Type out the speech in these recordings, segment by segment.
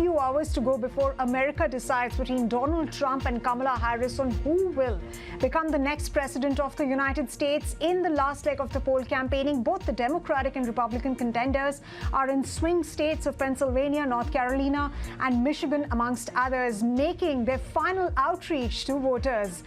few hours to go before America decides between Donald Trump and Kamala Harris on who will become the next president of the United States. In the last leg of the poll campaigning, both the Democratic and Republican contenders are in swing states of Pennsylvania, North Carolina, and Michigan, amongst others, making their final outreach to voters.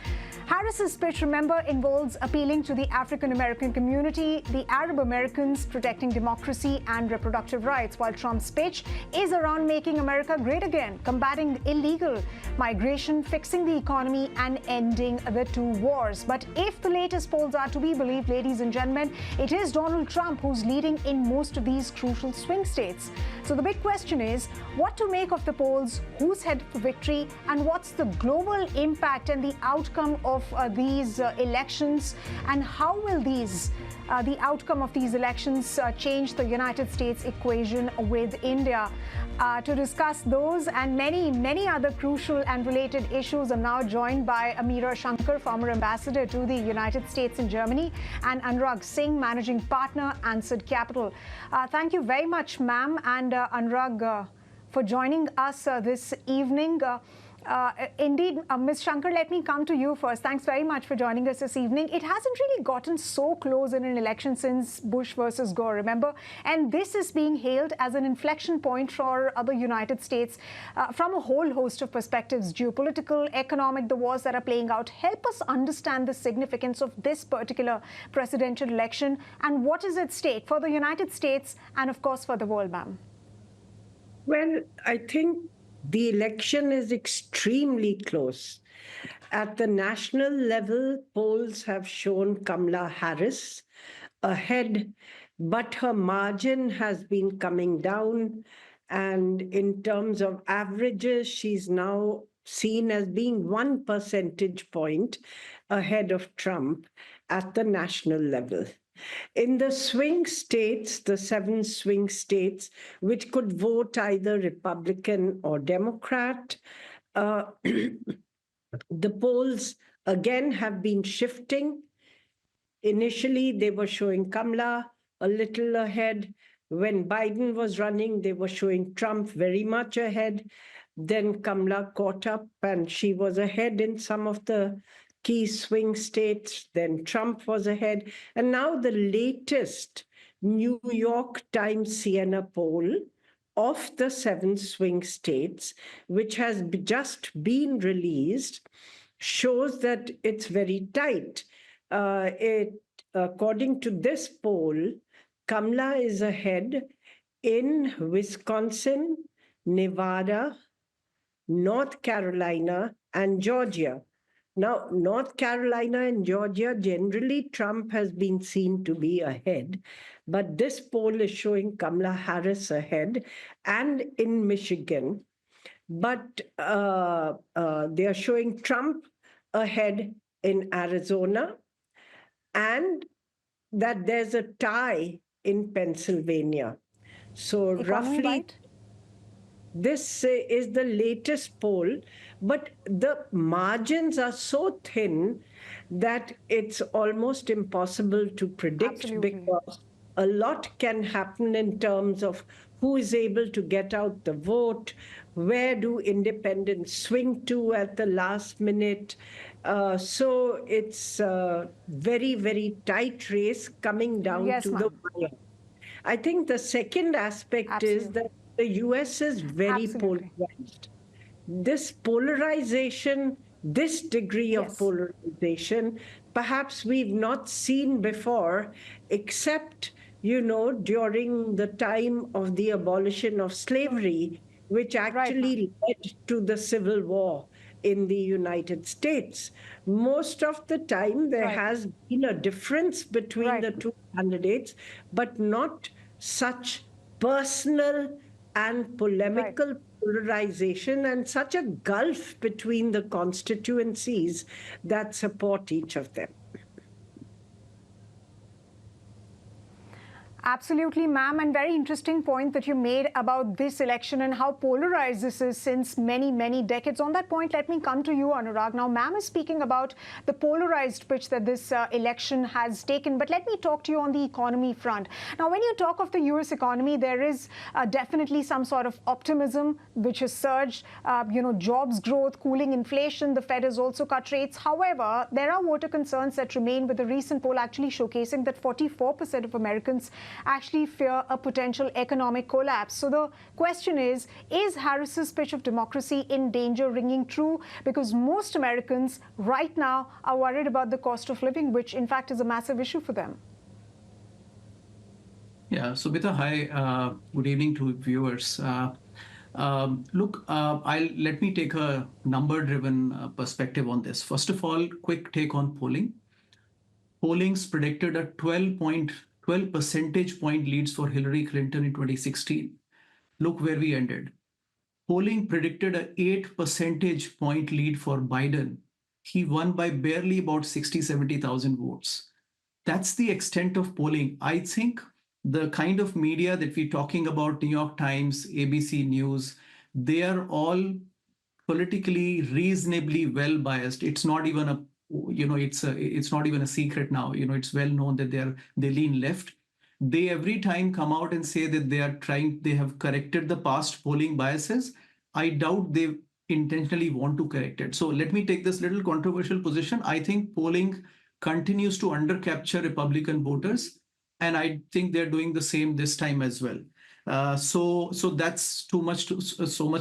Harris's speech, remember, involves appealing to the African-American community, the Arab Americans, protecting democracy and reproductive rights, while Trump's speech is around making America great again, combating illegal migration, fixing the economy, and ending the two wars. But if the latest polls are to be believed, ladies and gentlemen, it is Donald Trump who's leading in most of these crucial swing states. So the big question is what to make of the polls, who's headed for victory, and what's the global impact and the outcome of these elections, and how will the outcome of these elections change the United States equation with India? To discuss those and many other crucial and related issues, I'm now joined by Meera Shankar, former ambassador to the United States in Germany, and Anurag Singh, managing partner, Ansid Capital. Thank you very much, ma'am, and Anurag, for joining us this evening. Indeed, Ms. Shankar, let me come to you first. Thanks very much for joining us this evening. It hasn't really gotten so close in an election since Bush versus Gore, remember? And this is being hailed as an inflection point for the United States from a whole host of perspectives, geopolitical, economic, the wars that are playing out. Help us understand the significance of this particular presidential election and what is at stake for the United States and, of course, for the world, ma'am. Well, I think the election is extremely close. At the national level, polls have shown Kamala Harris ahead, but her margin has been coming down. And in terms of averages, she's now seen as being 1 percentage point ahead of Trump at the national level. In the swing states, the 7 swing states, which could vote either Republican or Democrat, the polls again have been shifting. Initially, they were showing Kamala a little ahead. When Biden was running, they were showing Trump very much ahead. Then Kamala caught up and she was ahead in some of the key swing states. Then Trump was ahead. And now the latest New York Times Siena poll of the 7 swing states, which has just been released, shows that it's very tight. According to this poll, Kamala is ahead in Wisconsin, Nevada, North Carolina, and Georgia. Now, North Carolina and Georgia, generally, Trump has been seen to be ahead. But this poll is showing Kamala Harris ahead, and in Michigan. But they are showing Trump ahead in Arizona, and that there's a tie in Pennsylvania. So roughly, right? This is the latest poll, but the margins are so thin that it's almost impossible to predict. Absolutely. Because a lot can happen in terms of who is able to get out the vote, where do independents swing to at the last minute. So it's a very, very tight race coming down to the wire. I think the second aspect is that the US is very polarized. This polarization, this degree of polarization, perhaps we've not seen before, except, during the time of the abolition of slavery, which actually led to the Civil War in the United States. Most of the time, there has been a difference between the two candidates, but not such personal and polemical polarization and such a gulf between the constituencies that support each of them. Absolutely, ma'am, and very interesting point that you made about this election and how polarized this is since many, many decades. On that point, let me come to you, Anurag. Now, ma'am is speaking about the polarized pitch that this election has taken, but let me talk to you on the economy front. Now, when you talk of the U.S. economy, there is definitely some sort of optimism which has surged, jobs growth, cooling inflation. The Fed has also cut rates. However, there are voter concerns that remain, with a recent poll actually showcasing that 44% of Americans actually fear a potential economic collapse. So the question is Harris's pitch of democracy in danger ringing true? Because most Americans right now are worried about the cost of living, which in fact is a massive issue for them. Yeah, Subhita, hi. Good evening to viewers. Let me take a number-driven perspective on this. First of all, quick take on polling. Pollings predicted a 12 percentage point leads for Hillary Clinton in 2016. Look where we ended. Polling predicted a 8 percentage point lead for Biden. He won by barely about 60, 70,000 votes. That's the extent of polling. I think the kind of media that we're talking about, New York Times, ABC News, they are all politically reasonably well biased. It's not even a it's not even a secret now. It's well known that they lean left. They every time come out and say that they have corrected the past polling biases. I doubt they intentionally want to correct it. So let me take this little controversial position. I think polling continues to undercapture Republican voters, and I think they're doing the same this time as well. So that's so much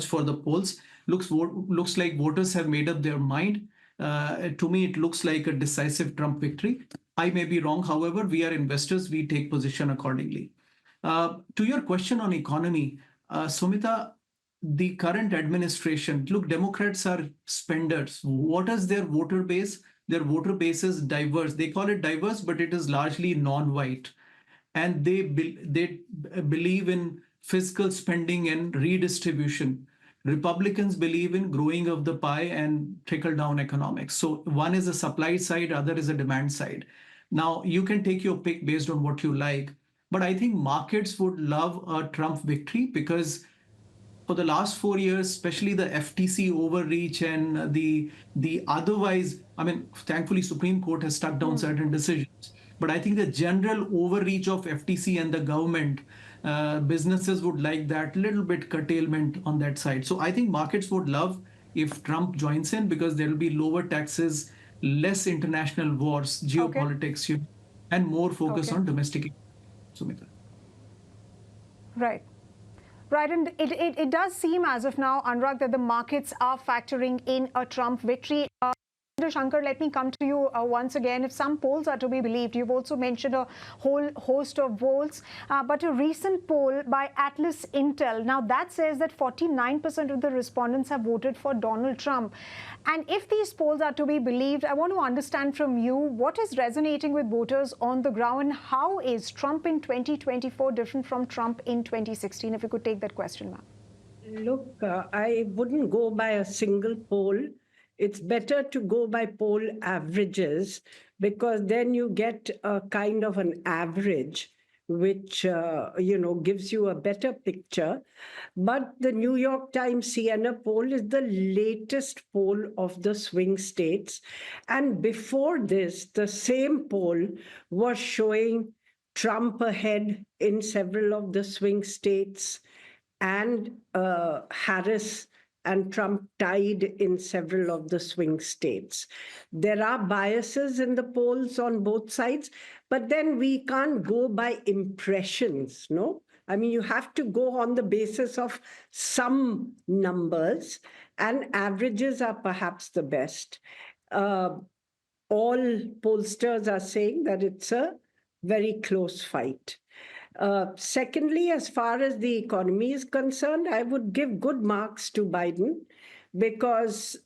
for the polls. Looks like voters have made up their mind. To me, it looks like a decisive Trump victory. I may be wrong. However, we are investors. We take position accordingly. To your question on economy, Sumita, the current administration, look, Democrats are spenders. What is their voter base? Their voter base is diverse. They call it diverse, but it is largely non-white. And they believe in fiscal spending and redistribution. Republicans believe in growing of the pie and trickle-down economics. So one is a supply side, other is a demand side. Now, you can take your pick based on what you like, but I think markets would love a Trump victory because for the last 4 years, especially the FTC overreach and the otherwise, I mean, thankfully, Supreme Court has stuck down certain decisions. But I think the general overreach of FTC and the government, businesses would like that little bit curtailment on that side. So I think markets would love if Trump joins in because there will be lower taxes, less international wars, geopolitics, and more focus on domestic. Sumita. Right. Right, and it does seem as of now, Anurag, that the markets are factoring in a Trump victory. Meera Shankar, let me come to you once again. If some polls are to be believed, you've also mentioned a whole host of polls, but a recent poll by Atlas Intel, now that says that 49% of the respondents have voted for Donald Trump. And if these polls are to be believed, I want to understand from you what is resonating with voters on the ground. How is Trump in 2024 different from Trump in 2016? If you could take that question, ma'am. Look, I wouldn't go by a single poll. It's better to go by poll averages because then you get a kind of an average which gives you a better picture. But the New York Times Siena poll is the latest poll of the swing states. And before this, the same poll was showing Trump ahead in several of the swing states and Harris and Trump tied in several of the swing states. There are biases in the polls on both sides, but then we can't go by impressions, no? I mean, you have to go on the basis of some numbers, and averages are perhaps the best. All pollsters are saying that it's a very close fight. Secondly, as far as the economy is concerned, I would give good marks to Biden because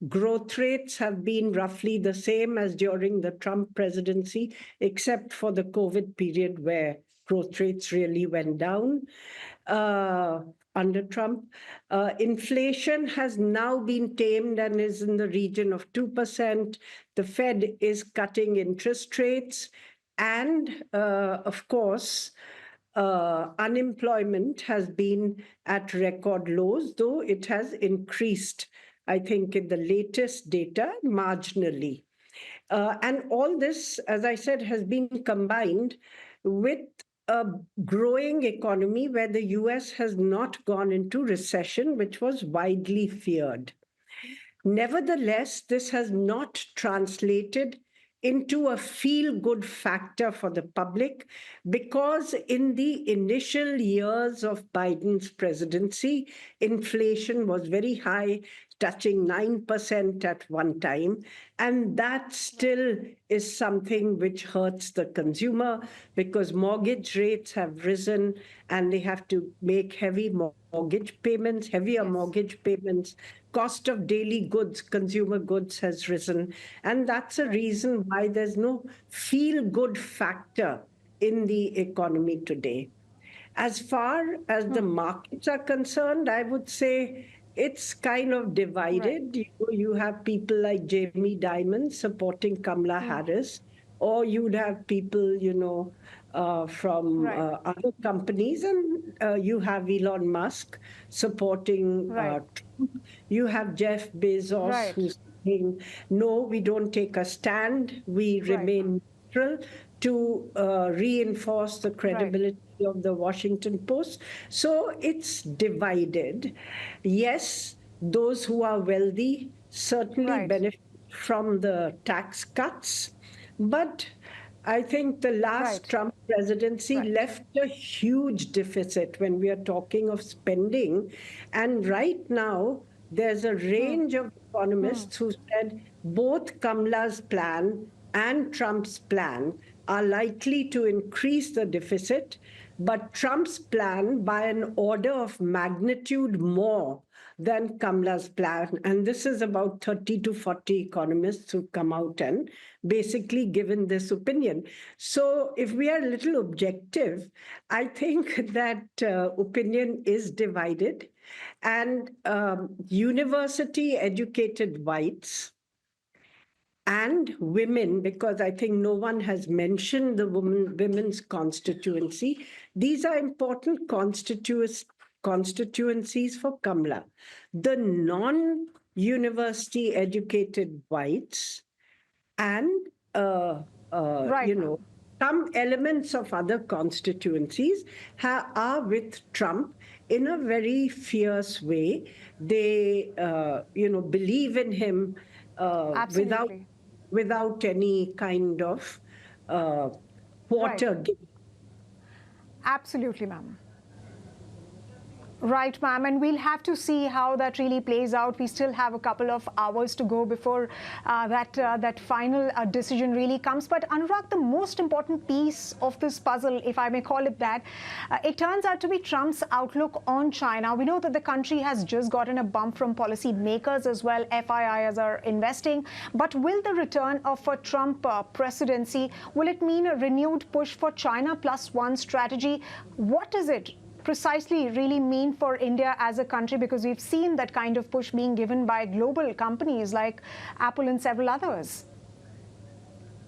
growth rates have been roughly the same as during the Trump presidency, except for the COVID period where growth rates really went down under Trump. Inflation has now been tamed and is in the region of 2%. The Fed is cutting interest rates And of course, unemployment has been at record lows, though it has increased, I think, in the latest data marginally. And all this, as I said, has been combined with a growing economy where the US has not gone into recession, which was widely feared. Nevertheless, this has not translated into a feel good factor for the public because in the initial years of Biden's presidency, inflation was very high, touching 9% at one time. And that still is something which hurts the consumer because mortgage rates have risen and they have to make heavy mortgage payments, heavier mortgage payments. Cost of daily goods, consumer goods has risen. And that's a reason why there's no feel-good factor in the economy today. As far as the markets are concerned, I would say it's kind of divided. You have people like Jamie Dimon supporting Kamala Harris, or you'd have people, from other companies, and you have Elon Musk supporting Trump. You have Jeff Bezos who's saying, no, we don't take a stand. We remain neutral to reinforce the credibility of the Washington Post. So it's divided. Yes, those who are wealthy certainly benefit from the tax cuts, but I think the last Trump presidency left a huge deficit when we are talking of spending. And right now, there's a range of economists who said both Kamala's plan and Trump's plan are likely to increase the deficit, but Trump's plan by an order of magnitude more than Kamala's plan. And this is about 30 to 40 economists who've come out and basically given this opinion. So if we are a little objective, I think that opinion is divided. And university-educated whites and women, because I think no one has mentioned the women's constituency. These are important constituencies for Kamala. The non-university educated whites and, some elements of other constituencies are with Trump in a very fierce way. They, believe in him without any kind of quarter giving. Absolutely, ma'am. Right, ma'am, and we'll have to see how that really plays out. We still have a couple of hours to go before that final decision really comes. But Anurag, the most important piece of this puzzle, if I may call it that, it turns out to be Trump's outlook on China. We know that the country has just gotten a bump from policy makers as well. FIIs are investing. But will the return of a Trump presidency, will it mean a renewed push for China plus one strategy? What does it precisely really mean for India as a country? Because we've seen that kind of push being given by global companies like Apple and several others.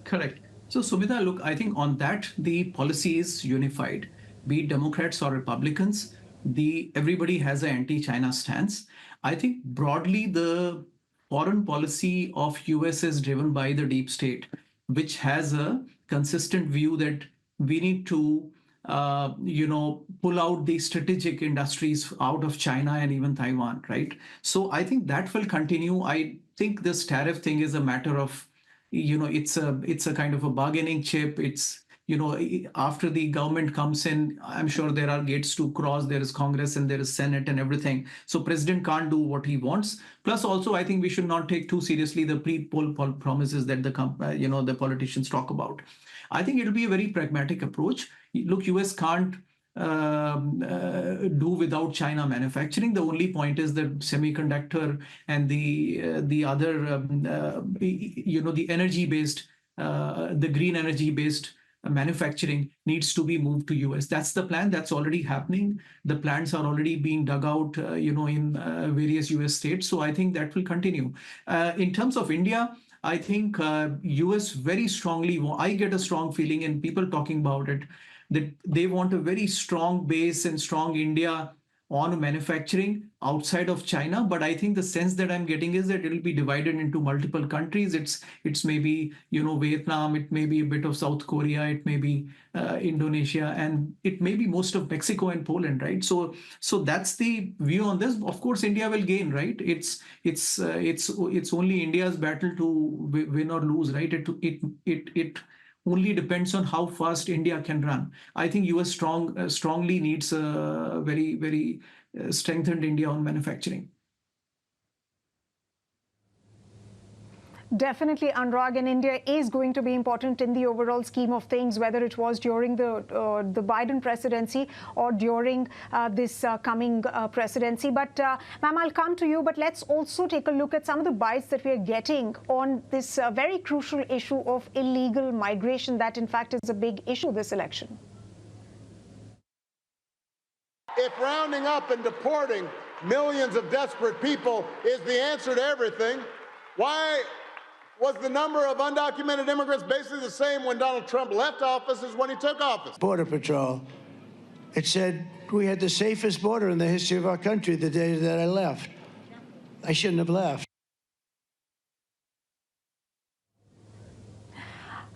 Correct. So, Subhita, look, I think on that, the policy is unified. Be it Democrats or Republicans, everybody has an anti-China stance. I think broadly, the foreign policy of US is driven by the deep state, which has a consistent view that we need to pull out the strategic industries out of China and even Taiwan, right? So I think that will continue. I think this tariff thing is a matter of, it's a kind of a bargaining chip. It's, after the government comes in, I'm sure there are gates to cross. There is Congress and there is Senate and everything. So president can't do what he wants. Plus, also, I think we should not take too seriously the pre-poll promises that the politicians talk about. I think it'll be a very pragmatic approach. Look, US can't do without China manufacturing. The only point is that semiconductor and the other, the energy-based, the green energy-based manufacturing needs to be moved to US. That's the plan. That's already happening. The plants are already being dug out, in various US states. So I think that will continue. In terms of India, I think US very strongly, I get a strong feeling in people talking about it, that they want a very strong base and strong India on manufacturing outside of China. But I think the sense that I'm getting is that it'll be divided into multiple countries. It's maybe, Vietnam, it may be a bit of South Korea, it may be Indonesia, and it may be most of Mexico and Poland, right? So that's the view on this. Of course, India will gain, right? It's only India's battle to win or lose, right? It only depends on how fast India can run. I think US strongly needs a very strengthened India on manufacturing. Definitely, Anurag, and India is going to be important in the overall scheme of things, whether it was during the Biden presidency or during this coming presidency. But, ma'am, I'll come to you, but let's also take a look at some of the bites that we are getting on this very crucial issue of illegal migration that, in fact, is a big issue this election. If rounding up and deporting millions of desperate people is the answer to everything, why was the number of undocumented immigrants basically the same when Donald Trump left office as when he took office? Border Patrol. It said we had the safest border in the history of our country the day that I left. I shouldn't have left.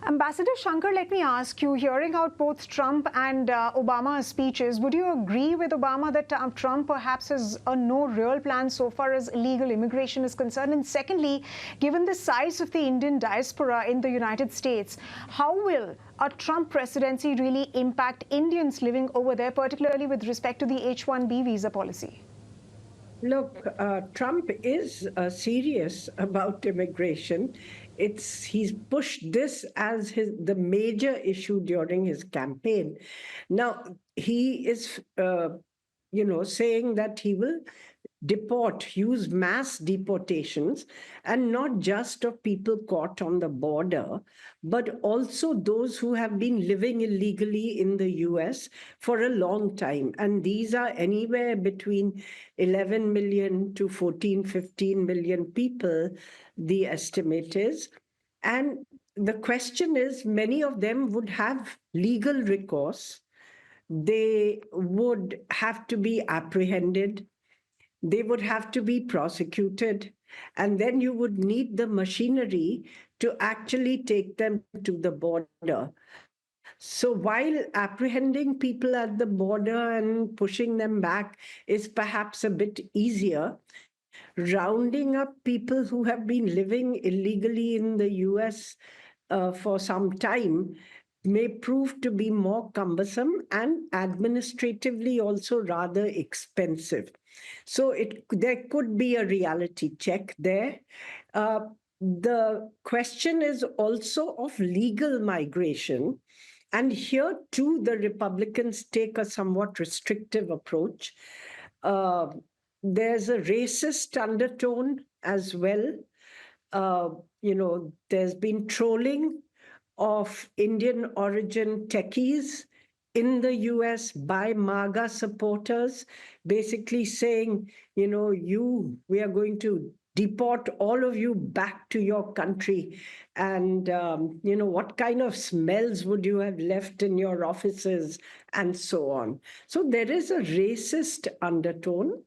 Ambassador Shankar, let me ask you, hearing out both Trump and Obama's speeches, would you agree with Obama that Trump perhaps has no real plan so far as illegal immigration is concerned? And secondly, given the size of the Indian diaspora in the United States, how will a Trump presidency really impact Indians living over there, particularly with respect to the H-1B visa policy? Look, Trump is serious about immigration. He's pushed this as the major issue during his campaign. Now, he is, saying that he will use mass deportations, and not just of people caught on the border, but also those who have been living illegally in the US for a long time. And these are anywhere between 11 million to 14, 15 million people, the estimate is. And the question is, many of them would have legal recourse. They would have to be apprehended. They would have to be prosecuted, and then you would need the machinery to actually take them to the border. So while apprehending people at the border and pushing them back is perhaps a bit easier, rounding up people who have been living illegally in the US for some time may prove to be more cumbersome and administratively also rather expensive. So there could be a reality check there. The question is also of legal migration. And here, too, the Republicans take a somewhat restrictive approach. There's a racist undertone as well. There's been trolling of Indian origin techies in the US by MAGA supporters, basically saying, we are going to deport all of you back to your country. And, what kind of smells would you have left in your offices, and so on. So there is a racist undertone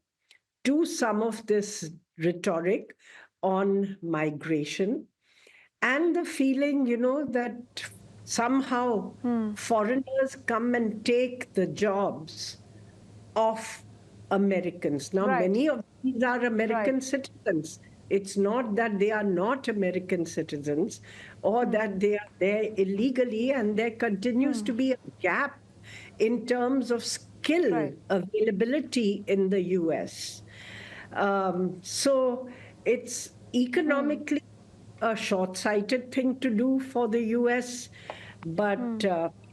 to some of this rhetoric on migration, and the feeling, that somehow foreigners come and take the jobs of Americans. Now, many of these are American citizens. It's not that they are not American citizens or that they are there illegally, and there continues to be a gap in terms of skill availability in the US. So it's economically a short-sighted thing to do for the US, but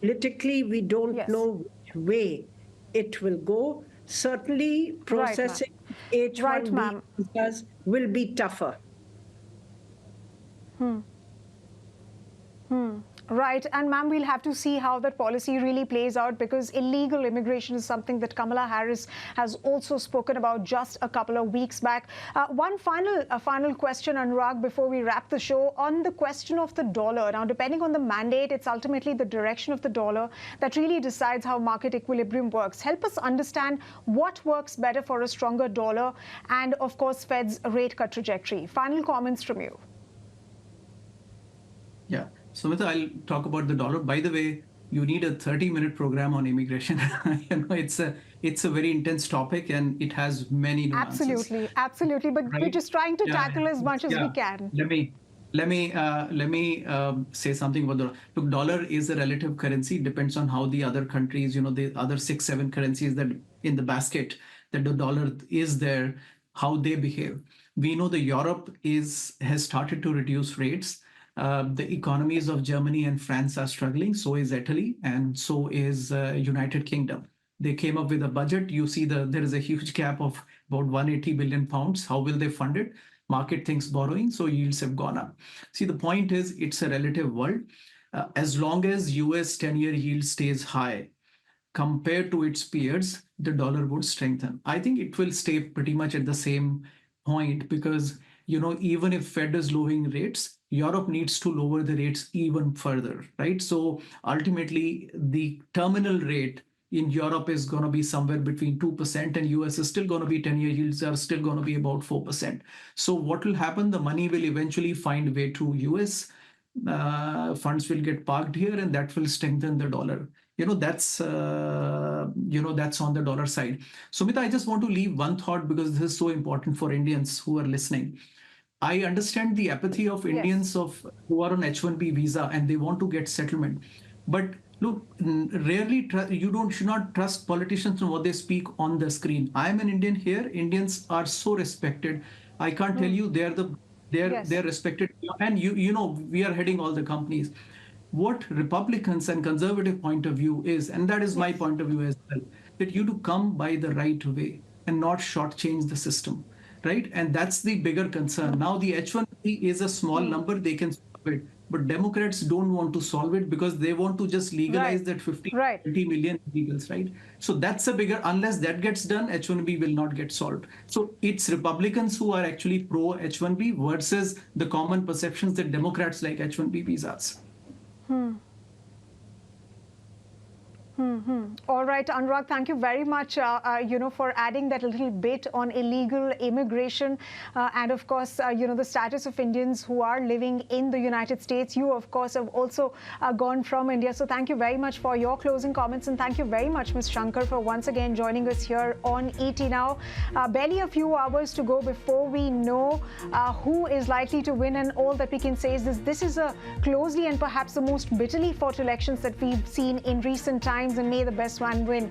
politically we don't know which way it will go. Certainly processing H-1B visas will be tougher. Right, and ma'am, we'll have to see how that policy really plays out, because illegal immigration is something that Kamala Harris has also spoken about just a couple of weeks back. One final question, Anurag, before we wrap the show, on the question of the dollar. Now, depending on the mandate, it's ultimately the direction of the dollar that really decides how market equilibrium works. Help us understand what works better for a stronger dollar and, of course, Fed's rate cut trajectory. Final comments from you. Yeah. So, Mita, I'll talk about the dollar. By the way, you need a 30-minute program on immigration. It's a very intense topic, and it has many nuances. Absolutely. But Right? we're just trying to Yeah, tackle as much as we can. Let me say something about the look. Dollar is a relative currency. Depends on how the other countries, the other 6-7 currencies that in the basket that the dollar is there, how they behave. We know the Europe has started to reduce rates. The economies of Germany and France are struggling. So is Italy, and so is United Kingdom. They came up with a budget. You see there is a huge gap of about 180 billion pounds. How will they fund it? Market thinks borrowing, so yields have gone up. See, the point is it's a relative world. As long as US 10-year yield stays high compared to its peers, the dollar would strengthen. I think it will stay pretty much at the same point because, even if Fed is lowering rates, Europe needs to lower the rates even further, right? So ultimately, the terminal rate in Europe is going to be somewhere between 2%, and US is still going to be 10-year yields are still going to be about 4%. So what will happen? The money will eventually find way to US. Funds will get parked here, and that will strengthen the dollar. That's on the dollar side. Sumita, I just want to leave one thought because this is so important for Indians who are listening. I understand the apathy of Indians who are on H-1B visa and they want to get settlement. But look, rarely should not trust politicians on what they speak on the screen. I am an Indian here. Indians are so respected. I can't tell you they're respected. And we are heading all the companies. What Republicans and conservative point of view is, and that is my point of view as well, that you to come by the right way and not shortchange the system. Right? And that's the bigger concern. Now, the H-1B is a small number. They can solve it. But Democrats don't want to solve it because they want to just legalize that 20 million illegals, right? So that's a bigger, unless that gets done, H-1B will not get solved. So it's Republicans who are actually pro H-1B versus the common perceptions that Democrats like H-1B visas. All right, Anurag, thank you very much, for adding that little bit on illegal immigration and, of course, the status of Indians who are living in the United States. You, of course, have also gone from India. So thank you very much for your closing comments. And thank you very much, Ms. Shankar, for once again joining us here on ET Now. Barely a few hours to go before we know who is likely to win. And all that we can say is this is a closely and perhaps the most bitterly fought elections that we've seen in recent times. And may the best one win.